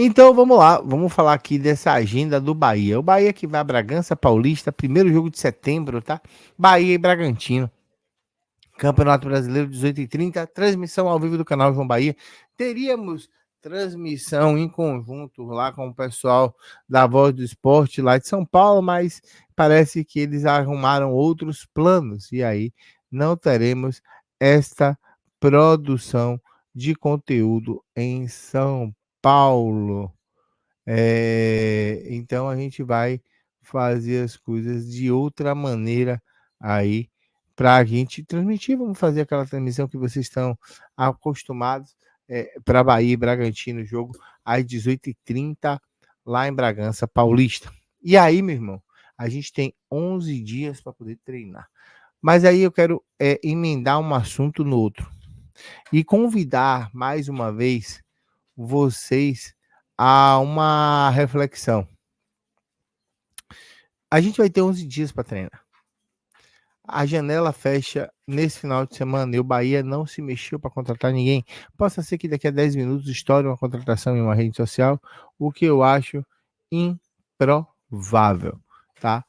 Então vamos lá, vamos falar aqui dessa agenda do Bahia. O Bahia que vai a Bragança Paulista, primeiro jogo de setembro, tá? Bahia e Bragantino. Campeonato Brasileiro 18h30, transmissão ao vivo do canal João Bahia. Teríamos transmissão em conjunto lá com o pessoal da Voz do Esporte lá de São Paulo, mas parece que eles arrumaram outros planos e aí não teremos esta produção de conteúdo em São Paulo. Então a gente vai fazer as coisas de outra maneira aí para a gente transmitir. Vamos fazer aquela transmissão que vocês estão acostumados para Bahia e Bragantino, jogo às 18h30 lá em Bragança Paulista. E aí, meu irmão, a gente tem 11 dias para poder treinar. Mas aí eu quero emendar um assunto no outro e convidar mais uma vez vocês a uma reflexão. A gente vai ter 11 dias para treinar. A janela fecha nesse final de semana e o Bahia não se mexeu para contratar ninguém. Possa ser que daqui a 10 minutos estoure uma contratação em uma rede social, o que eu acho improvável, tá?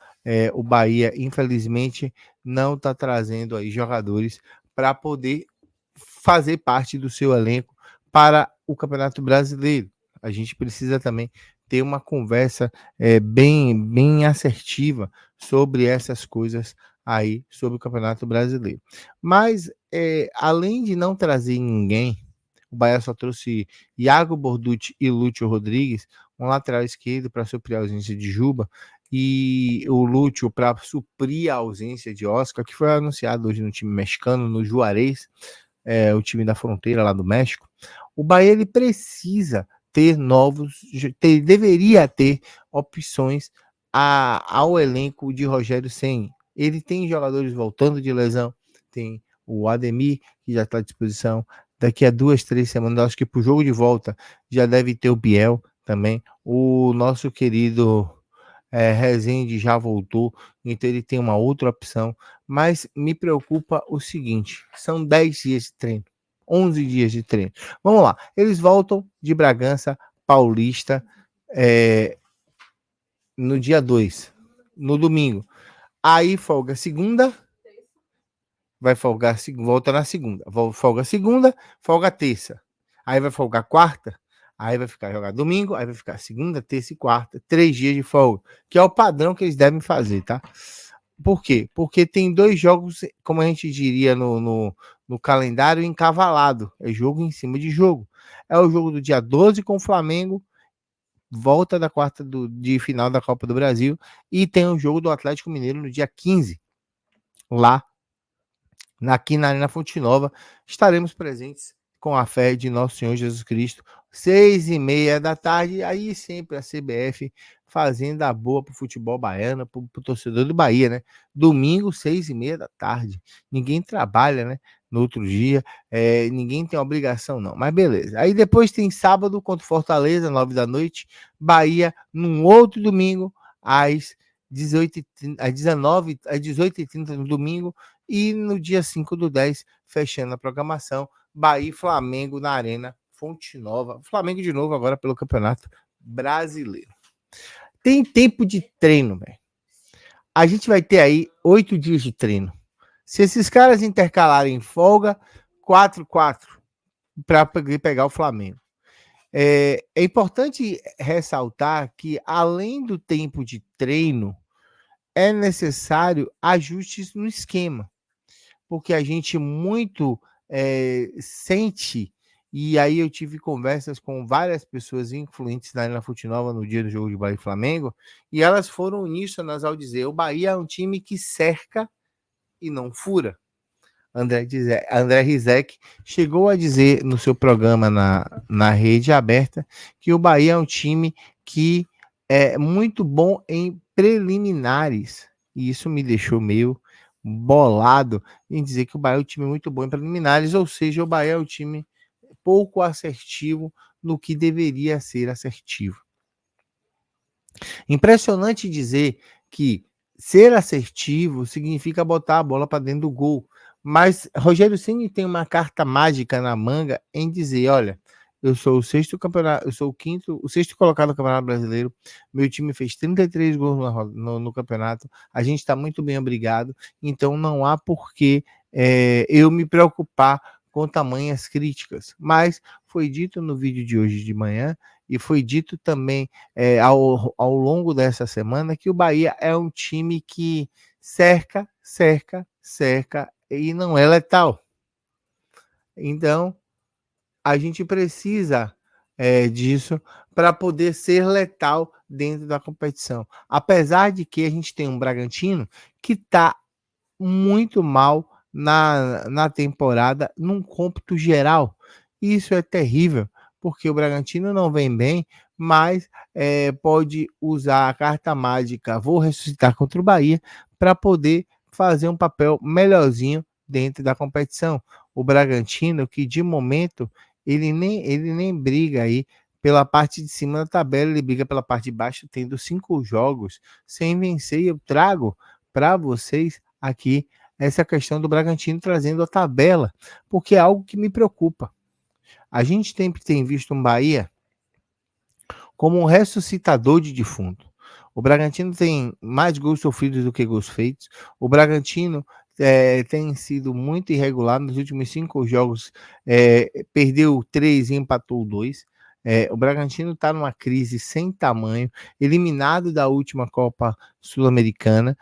O Bahia, infelizmente, não está trazendo aí jogadores para poder fazer parte do seu elenco para o Campeonato Brasileiro. A gente precisa também ter uma conversa bem assertiva sobre essas coisas aí, sobre o Campeonato Brasileiro. Mas, além de não trazer ninguém, o Bahia só trouxe Iago Borducci e Lúcio Rodrigues, um lateral esquerdo para suprir a ausência de Juba, e o Lúcio para suprir a ausência de Oscar, que foi anunciado hoje no time mexicano, no Juarez, o time da fronteira lá do México. O Bahia ele precisa ter deveria ter opções ao elenco de Rogério Ceni. Ele tem jogadores voltando de lesão, tem o Ademir, que já está à disposição. Daqui a 2-3 semanas, acho que para o jogo de volta já deve ter o Biel também. O nosso querido Rezende já voltou, então ele tem uma outra opção. Mas me preocupa o seguinte: são 10 dias de treino, 11 dias de treino. Vamos lá, eles voltam de Bragança Paulista no dia 2, no domingo. Aí folga segunda, vai folgar, volta na segunda, folga segunda, folga terça. Aí vai folgar quarta, aí vai ficar jogar domingo, aí vai ficar segunda, terça e quarta, 3 dias de folga, que é o padrão que eles devem fazer, tá? Por quê? Porque tem 2 jogos, como a gente diria no calendário, encavalado. É jogo em cima de jogo. É o jogo do dia 12 com o Flamengo, volta da quarta de final da Copa do Brasil, e tem o jogo do Atlético Mineiro no dia 15, lá aqui na Arena Fonte Nova. Estaremos presentes com a fé de nosso Senhor Jesus Cristo, 6h30 da tarde, aí sempre a CBF fazendo a boa pro futebol baiano, pro torcedor do Bahia, né? Domingo, 6h30 da tarde. Ninguém trabalha, né? No outro dia, ninguém tem obrigação, não. Mas beleza. Aí depois tem sábado contra Fortaleza, 9 da noite. Bahia, num outro domingo, às 18h30 no domingo. E no dia 5/10, fechando a programação, Bahia e Flamengo na Arena Fonte Nova. Flamengo de novo agora pelo Campeonato Brasileiro. Tem tempo de treino, velho. A gente vai ter aí 8 dias de treino. Se esses caras intercalarem folga, 4-4 para pegar o Flamengo. É importante ressaltar que, além do tempo de treino, é necessário ajustes no esquema, porque a gente muito sente, e aí eu tive conversas com várias pessoas influentes na Arena Fonte Nova no dia do jogo de Bahia e Flamengo, e elas foram uníssonas ao dizer: o Bahia é um time que cerca e não fura. André Rizek chegou a dizer no seu programa na rede aberta que o Bahia é um time que é muito bom em preliminares, e isso me deixou meio bolado em dizer que o Bahia é um time muito bom em preliminares, ou seja, o Bahia é um time pouco assertivo no que deveria ser assertivo. Impressionante dizer que ser assertivo significa botar a bola para dentro do gol, mas Rogério Ceni tem uma carta mágica na manga em dizer: olha, eu sou o sexto campeonato, eu sou o sexto colocado no Campeonato Brasileiro. Meu time fez 33 gols no campeonato. A gente está muito bem, obrigado. Então não há por que eu me preocupar com tamanhas críticas. Mas foi dito no vídeo de hoje de manhã e foi dito também ao longo dessa semana que o Bahia é um time que cerca, cerca, cerca e não é letal. Então, a gente precisa disso para poder ser letal dentro da competição. Apesar de que a gente tem um Bragantino que está muito mal na temporada, num cômputo geral. Isso é terrível, porque o Bragantino não vem bem, mas pode usar a carta mágica vou ressuscitar contra o Bahia para poder fazer um papel melhorzinho dentro da competição. O Bragantino, que de momento ele nem briga aí pela parte de cima da tabela, ele briga pela parte de baixo, tendo 5 jogos sem vencer. Eu trago para vocês aqui essa questão do Bragantino trazendo a tabela, porque é algo que me preocupa. A gente sempre tem visto um Bahia como um ressuscitador de defunto. O Bragantino tem mais gols sofridos do que gols feitos. O Bragantino tem sido muito irregular nos últimos 5 jogos. Perdeu 3 e empatou 2. O Bragantino está numa crise sem tamanho, eliminado da última Copa Sul-Americana,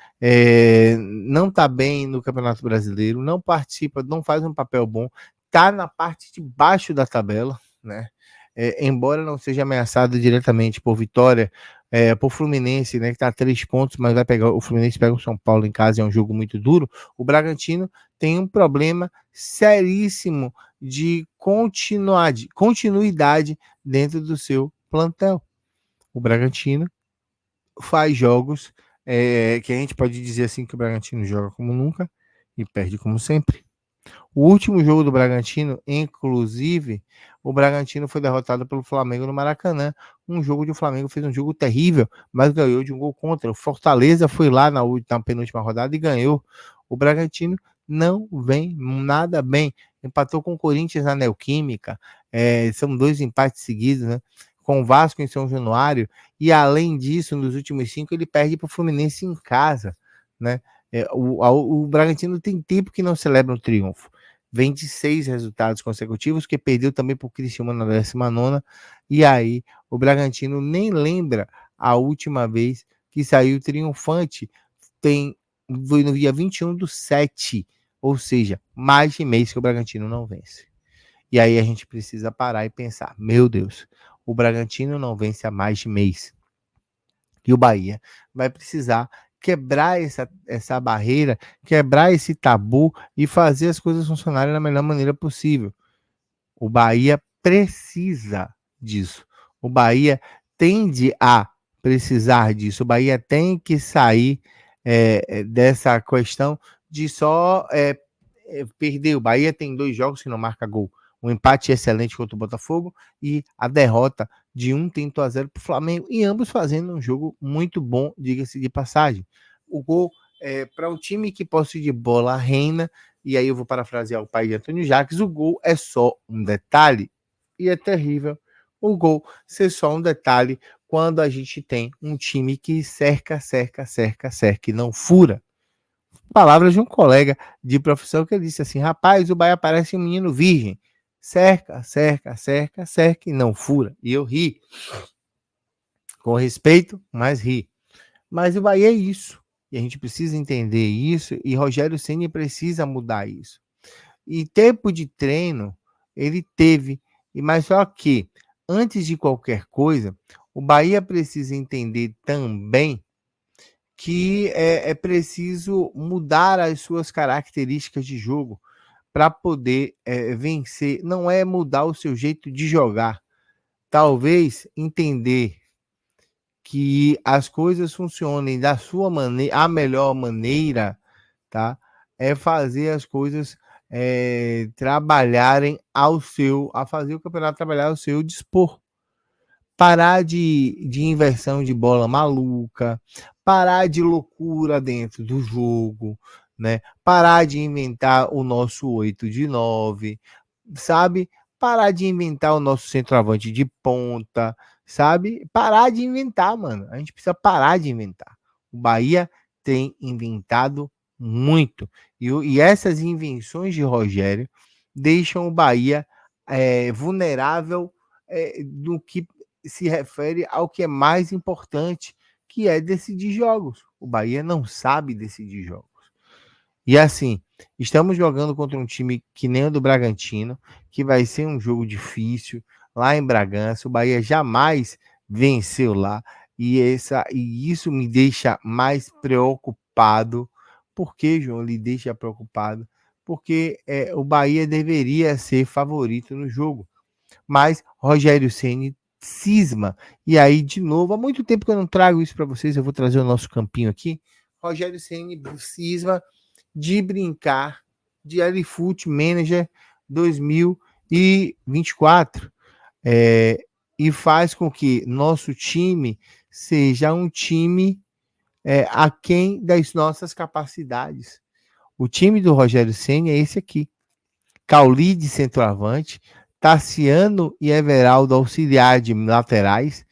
não está bem no Campeonato Brasileiro, não participa, não faz um papel bom, está na parte de baixo da tabela, né? Embora não seja ameaçado diretamente por Vitória, por Fluminense, né, que está a 3 pontos, mas o Fluminense pega o São Paulo em casa, é um jogo muito duro. O Bragantino tem um problema seríssimo de continuidade dentro do seu plantel. O Bragantino faz jogos que a gente pode dizer assim que o Bragantino joga como nunca e perde como sempre. O último jogo do Bragantino, inclusive, o Bragantino foi derrotado pelo Flamengo no Maracanã. Um jogo onde o Flamengo fez um jogo terrível, mas ganhou de um gol contra. O Fortaleza foi lá na penúltima rodada e ganhou. O Bragantino não vem nada bem. Empatou com o Corinthians na Neoquímica. São 2 empates seguidos, né? Com o Vasco em São Januário. E além disso, nos últimos 5, ele perde para o Fluminense em casa, né? O Bragantino tem tempo que não celebra um triunfo. Vem de 6 resultados consecutivos, que perdeu também para o Criciúma na 19ª. E aí, o Bragantino nem lembra a última vez que saiu triunfante. Foi no dia 21/7, ou seja, mais de mês que o Bragantino não vence. E aí a gente precisa parar e pensar, meu Deus, o Bragantino não vence há mais de mês. E o Bahia vai precisar quebrar essa barreira, quebrar esse tabu e fazer as coisas funcionarem da melhor maneira possível. O Bahia precisa disso. O Bahia tende a precisar disso. O Bahia tem que sair dessa questão de só perder. O Bahia tem 2 jogos que não marca gol. Um empate excelente contra o Botafogo e a derrota de 1-0 para o Flamengo. E ambos fazendo um jogo muito bom, diga-se de passagem. O gol para um time que posse de bola reina, e aí eu vou parafrasear o pai de Antônio Jacques, o gol é só um detalhe. E é terrível o gol ser só um detalhe quando a gente tem um time que cerca, cerca, cerca, cerca e não fura. Palavras de um colega de profissão que ele disse assim, rapaz, o Bahia parece um menino virgem. Cerca, cerca, cerca, cerca e não fura. E eu ri. Com respeito, mas ri. Mas o Bahia é isso. E a gente precisa entender isso e Rogério Ceni precisa mudar isso. E tempo de treino ele teve, mas só que antes de qualquer coisa, o Bahia precisa entender também que é preciso mudar as suas características de jogo para poder vencer. Não é mudar o seu jeito de jogar. Talvez entender que as coisas funcionem da sua maneira, a melhor maneira, tá? É fazer as coisas trabalharem a fazer o campeonato trabalhar ao seu dispor. Parar de inversão de bola maluca, parar de loucura dentro do jogo, né? Parar de inventar o nosso 8 de 9, sabe? parar de inventar o nosso centroavante de ponta, sabe? Parar de inventar, mano. A gente precisa parar de inventar. O Bahia tem inventado muito. E essas invenções de Rogério deixam o Bahia vulnerável no que se refere ao que é mais importante, que é decidir jogos. O Bahia não sabe decidir jogos. E assim, estamos jogando contra um time que nem o do Bragantino, que vai ser um jogo difícil lá em Bragança. O Bahia jamais venceu lá. E isso me deixa mais preocupado. Por que, João, lhe deixa preocupado? Porque o Bahia deveria ser favorito no jogo. Mas Rogério Ceni cisma. E aí, de novo, há muito tempo que eu não trago isso para vocês, eu vou trazer o nosso campinho aqui. Rogério Ceni cisma de brincar de L-Foot Manager 2024. E faz com que nosso time seja um time aquém das nossas capacidades. O time do Rogério Ceni é esse aqui. Cauli de centroavante, Tassiano e Everaldo auxiliar de laterais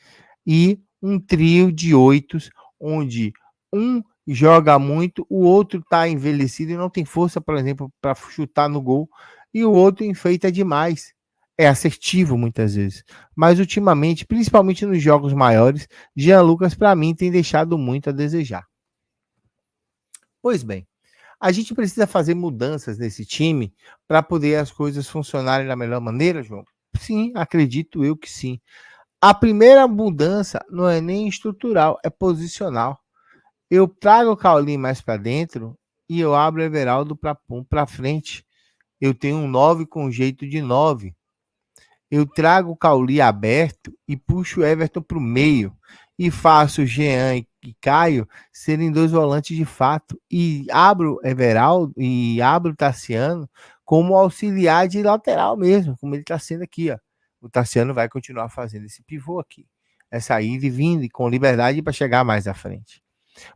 e um trio de oitos, onde um joga muito, o outro está envelhecido e não tem força, por exemplo, para chutar no gol, e o outro enfeita demais. É assertivo muitas vezes. Mas ultimamente, principalmente nos jogos maiores, Jean Lucas, para mim, tem deixado muito a desejar. Pois bem, a gente precisa fazer mudanças nesse time para poder as coisas funcionarem da melhor maneira, João? Sim, acredito eu que sim. A primeira mudança não é nem estrutural, é posicional. Eu trago o Cauli mais para dentro e eu abro o Everaldo para frente. Eu tenho um 9 com jeito de 9. Eu trago o Cauli aberto e puxo o Everton para o meio. E faço o Jean e Caio serem dois volantes de fato. E abro Everaldo e abro o Tassiano como auxiliar de lateral mesmo, como ele está sendo aqui, ó. O Tassiano vai continuar fazendo esse pivô aqui. Essa ida e vindo com liberdade para chegar mais à frente.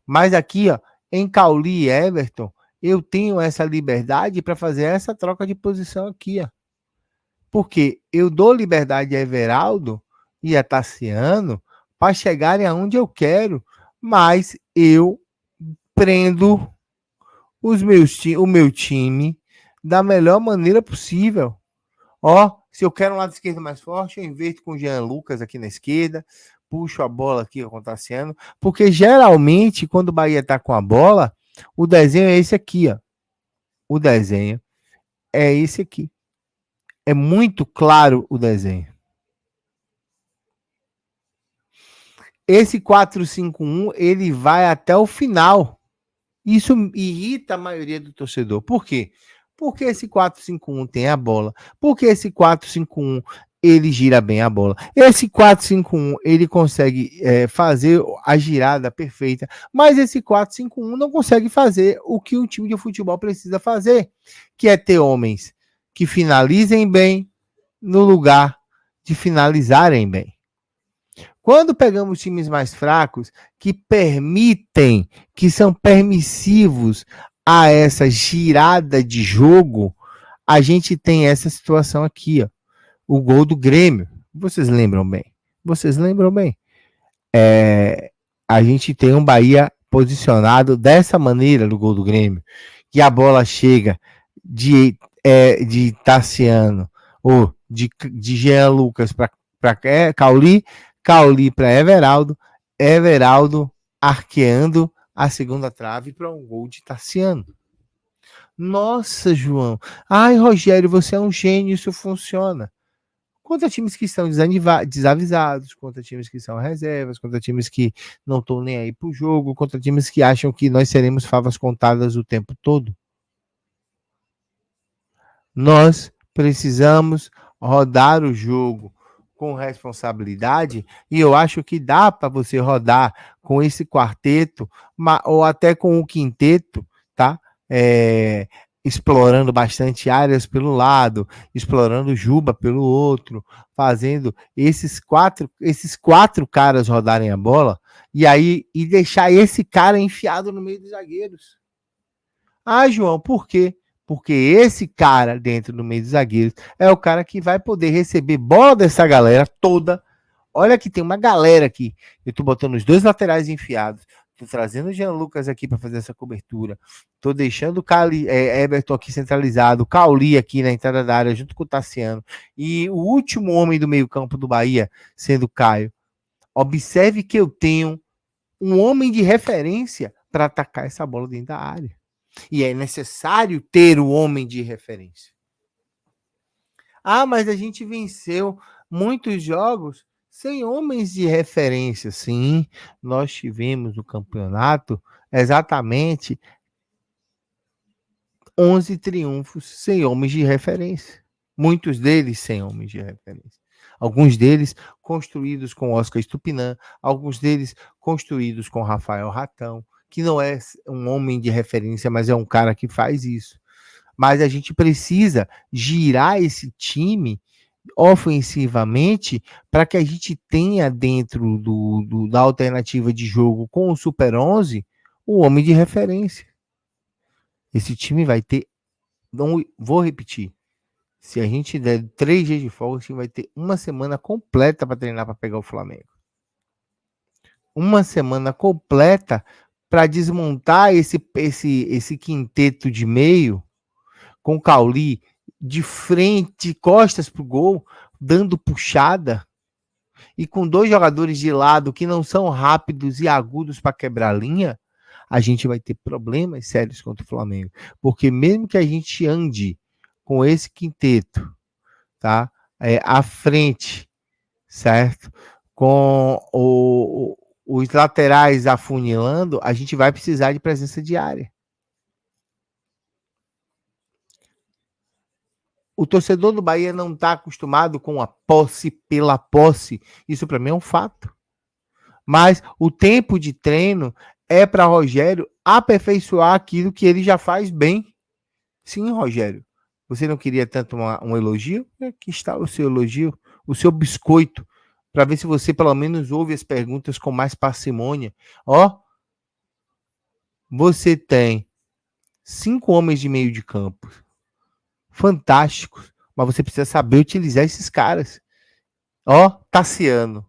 Mas aqui, ó, em Cauli e Everton, eu tenho essa liberdade para fazer essa troca de posição aqui, ó. Porque eu dou liberdade a Everaldo e a Tassiano para chegarem aonde eu quero, mas eu prendo o meu time da melhor maneira possível. Ó, se eu quero um lado esquerdo mais forte, eu inverto com o Jean Lucas aqui na esquerda, puxo a bola aqui com o Tassiano, porque geralmente quando o Bahia tá com a bola, o desenho é esse aqui, ó. O desenho é esse aqui. É muito claro o desenho. Esse 4-5-1, ele vai até o final. Isso irrita a maioria do torcedor. Por quê? Porque esse 4-5-1 tem a bola. Porque esse 4-5-1 ele gira bem a bola. Esse 4-5-1 ele consegue fazer a girada perfeita. Mas esse 4-5-1 não consegue fazer o que um time de futebol precisa fazer, que é ter homens que finalizem bem no lugar de finalizarem bem. Quando pegamos times mais fracos, que permitem, que são permissivos a essa girada de jogo, a gente tem essa situação aqui, ó. O gol do Grêmio. Vocês lembram bem? Vocês lembram bem? A gente tem um Bahia posicionado dessa maneira no gol do Grêmio, que a bola chega de Tassiano ou de Jean Lucas para Cauli, Cauli para Everaldo, Everaldo arqueando a segunda trave para um gol de Tassiano. Nossa, João. Ai, Rogério, você é um gênio, isso funciona. Contra times que estão desavisados, contra times que são reservas, contra times que não estão nem aí pro jogo, contra times que acham que nós seremos favas contadas o tempo todo. Nós precisamos rodar o jogo com responsabilidade, e eu acho que dá para você rodar com esse quarteto, ou até com o quinteto, tá? Explorando bastante áreas pelo lado, explorando Juba pelo outro, fazendo esses quatro caras rodarem a bola, e deixar esse cara enfiado no meio dos zagueiros. Ah, João, por quê? Porque esse cara dentro do meio dos zagueiros é o cara que vai poder receber bola dessa galera toda. Olha que tem uma galera aqui. Eu tô botando os dois laterais enfiados. Tô trazendo o Jean Lucas aqui para fazer essa cobertura. Tô deixando o Everton aqui centralizado. O Cauli aqui na entrada da área junto com o Tassiano. E o último homem do meio-campo do Bahia sendo o Caio. Observe que eu tenho um homem de referência para atacar essa bola dentro da área. E é necessário ter o homem de referência. Ah, mas a gente venceu muitos jogos sem homens de referência. Sim, nós tivemos no campeonato exatamente 11 triunfos sem homens de referência. Muitos deles sem homens de referência. Alguns deles construídos com Oscar Estupinã, alguns deles construídos com Rafael Ratão, que não é um homem de referência, mas é um cara que faz isso. Mas a gente precisa girar esse time ofensivamente para que a gente tenha dentro da alternativa de jogo com o Super 11 o homem de referência. Esse time vai ter, não vou repetir, se a gente der 3 dias de folga, a gente vai ter uma semana completa para treinar para pegar o Flamengo. Uma semana completa para desmontar esse quinteto de meio com o Cauli de frente, costas pro gol, dando puxada, e com dois jogadores de lado que não são rápidos e agudos para quebrar a linha, a gente vai ter problemas sérios contra o Flamengo. Porque mesmo que a gente ande com esse quinteto, tá? À frente, certo? Com os laterais afunilando, a gente vai precisar de presença diária. O torcedor do Bahia não está acostumado com a posse pela posse. Isso para mim é um fato. Mas o tempo de treino é para Rogério aperfeiçoar aquilo que ele já faz bem. Sim, Rogério. Você não queria tanto um elogio? Aqui está o seu elogio, o seu biscoito, para ver se você pelo menos ouve as perguntas com mais parcimônia. Ó, você tem 5 homens de meio de campo fantásticos, mas você precisa saber utilizar esses caras. Ó, Tassiano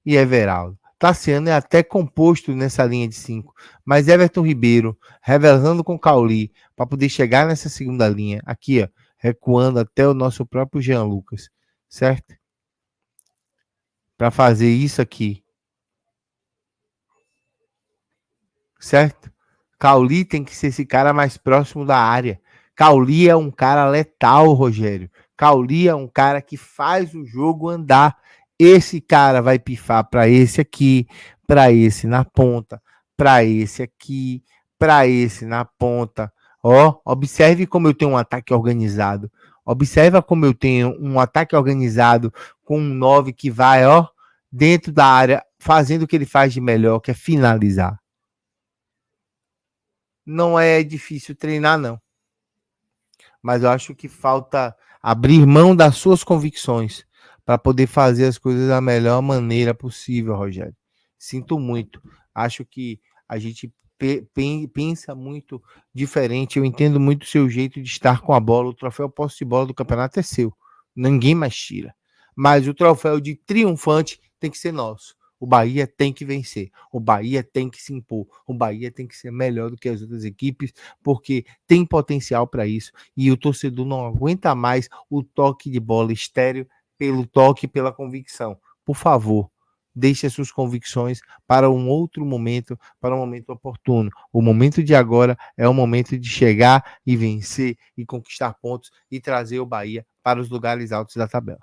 e Everaldo. Tassiano é até composto nessa linha de 5, mas Everton Ribeiro revezando com Cauli para poder chegar nessa segunda linha, aqui, ó, recuando até o nosso próprio Jean Lucas, certo? Para fazer isso aqui, certo? Cauli tem que ser esse cara mais próximo da área. Cauli é um cara letal, Rogério. Cauli é um cara que faz o jogo andar. Esse cara vai pifar para esse aqui, para esse na ponta, para esse aqui, para esse na ponta. Ó, observe como eu tenho um ataque organizado. Observa como eu tenho um ataque organizado com um 9 que vai, ó, dentro da área, fazendo o que ele faz de melhor, que é finalizar. Não é difícil treinar, não. Mas eu acho que falta abrir mão das suas convicções para poder fazer as coisas da melhor maneira possível, Rogério. Sinto muito. Acho que a gente pensa muito diferente. Eu entendo muito o seu jeito de estar com a bola. O troféu posse de bola do campeonato é seu. Ninguém mais tira. Mas o troféu de triunfante tem que ser nosso. O Bahia tem que vencer. O Bahia tem que se impor. O Bahia tem que ser melhor do que as outras equipes, porque tem potencial para isso. E o torcedor não aguenta mais o toque de bola estéreo pelo toque e pela convicção. Por favor, deixe as suas convicções para um outro momento, para um momento oportuno. O momento de agora é o momento de chegar e vencer e conquistar pontos e trazer o Bahia para os lugares altos da tabela.